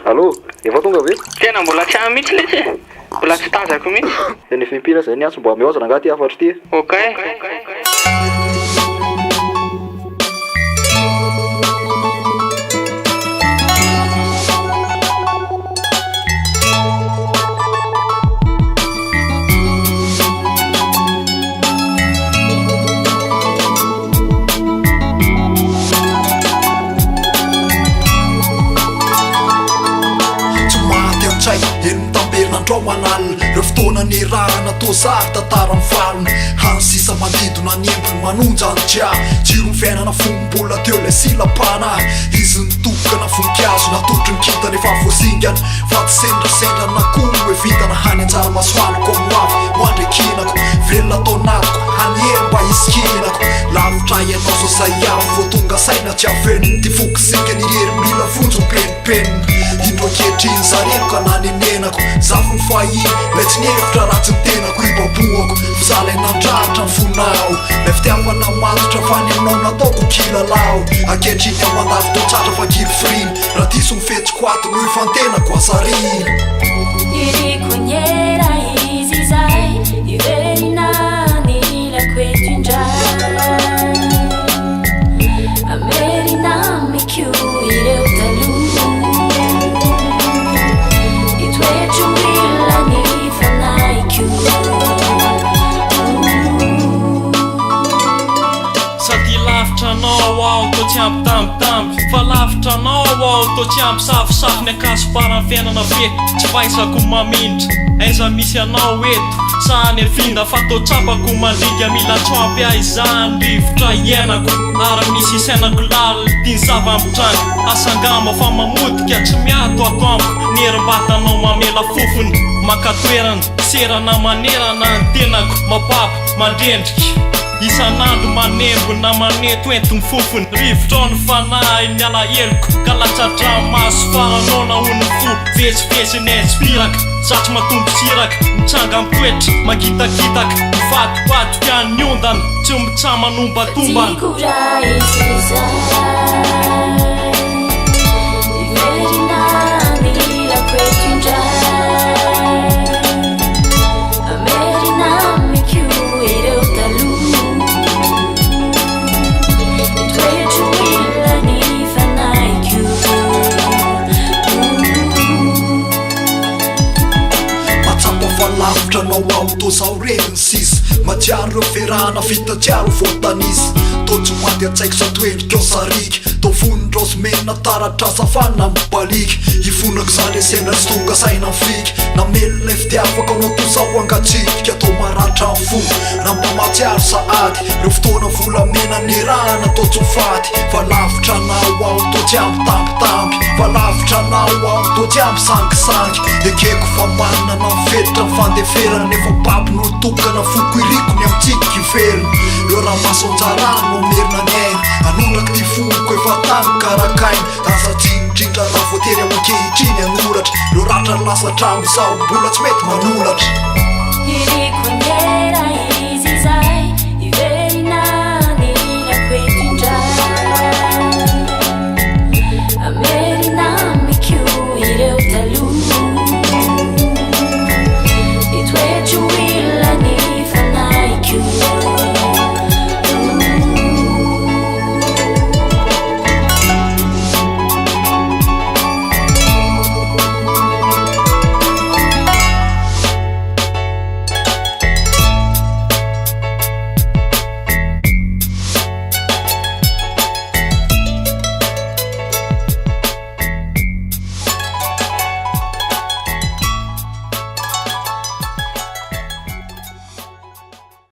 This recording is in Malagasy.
Allô, efa tonga ve? Tena mbola tsy ahy mihitsy lesy mbola tsy tazako mihitsy. Ny fimpina zay ny antso mbo mihaozana angaty afatro ty. Okay. Reo fotoana ny rahana tozary tantaran'ny valona hany sisa manodidina ny embony manonja ny tia jiro ny fiainana fombola teo le silapana izy nitokana voninkazo natotry ny kitana efa voazingana fa tsy sendrasendra na koa hoe vitana hany anjara masoaloko moavy moandrekinako velona tao natiko hany emba iskinako lavitra ianao so zay aro voatonga saina tsy aveny ty fokisinga ny rery mila vonjo penipeni indro ankehitriny zareko ka na nenenako zafo ny fahiny le tsy nihevitra raha tsy ny tenako ibaboako fizala nandraritra ny fonao le fitiavana matotra fa ny aminao nataoko kilalao ankehitriny ao mandavy totsatra fa kily firiny raha diso mifetsiko ato no ifantenako azarina irikonyera izy zay iverina nilako eto indray amerina mikio ireo taloha sady lavitranao ao tô tsy ampy tambitamby fa lavitranao ao tô tsy ampy safosafo ny akasoparany fiainana be tsy faisako maminitra aiza misy anao eto sahany efinda fa tô tsapako mandriga mila tsoampy ahy zany rivotra iainako ary misy isainako lala tiany zava-mitrany asangama fa mamodika tsy miato ato amiko nerim-batanao mamela fofony makatoerana serana manerana ny tenako mapapa mandrendrika isan'andro manembo na maneto entiny fofony rivotra ny fanahy ny alaheloko ka latsatra maso faranao na ony fo vezivezy ny espiraka satry matombo siraka mitsanga mitoetra magitakitaka mivadibadika ny ondana tsy mitsamanombatomba lavitranao ao tô zao regny sisy matsiaro reo ferana fitatsiaro voatanisy tô tsy maty antsaiko satoendrika ao sariky tô vonindrosy mena taratra safana mibaliky ifonako zany esena tsy tonga saina mfiky na melo le fitiavaka anao tô zao angatsika tô maratra ny fo raha mpamatsiaro saady reo fotoana volamena ny rahana tô tsy mifaty fa lavitranao ao tô tsy ampy tambitamby fa lavitranao ao tô tsy ampy sangisangy ekeko fa manana mifetitra mifandeferana nefa papo no tokana foko irikony amitsika iverina eo raha maso anjarano merina ny aina anondraky ty foko efa tany karakaina azatsindrindra raha voatery ao ankehitriny anoratra reo ratra lasa tramo zao mbola tsy mety manolatra irikonyera